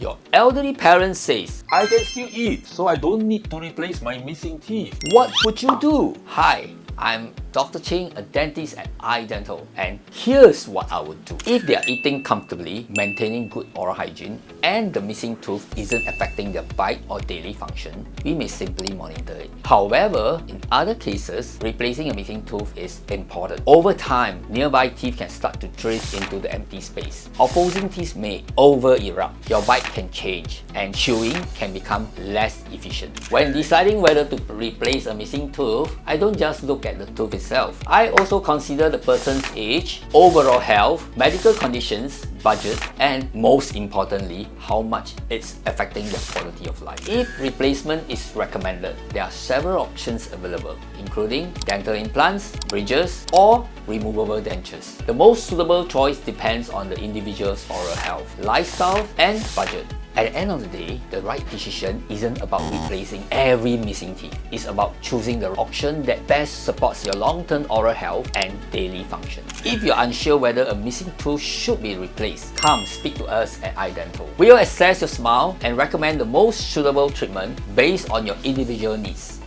Your elderly parent says, I can still eat, so I don't need to replace my missing teeth. what would you do? Hi, I'm Dr. Ching, a dentist at i.Dental, and here's what I would do. If they are eating comfortably, maintaining good oral hygiene, and the missing tooth isn't affecting their bite or daily function, we may simply monitor it. However, in other cases, replacing a missing tooth is important. Over time, nearby teeth can start to drift into the empty space. Opposing teeth may over-erupt, your bite can change, and chewing can become less efficient. When deciding whether to replace a missing tooth, I don't just look at the tooth itself. I also consider the person's age, overall health, medical conditions, budget, and most importantly, how much it's affecting their quality of life. If replacement is recommended, there are several options available, including dental implants, bridges, or removable dentures. The most suitable choice depends on the individual's oral health, lifestyle, and budget. At the end of the day, the right decision isn't about replacing every missing teeth. It's about choosing the option that best supports your long-term oral health and daily function. If you're unsure whether a missing tooth should be replaced, come speak to us at i.Dental. We'll assess your smile and recommend the most suitable treatment based on your individual needs.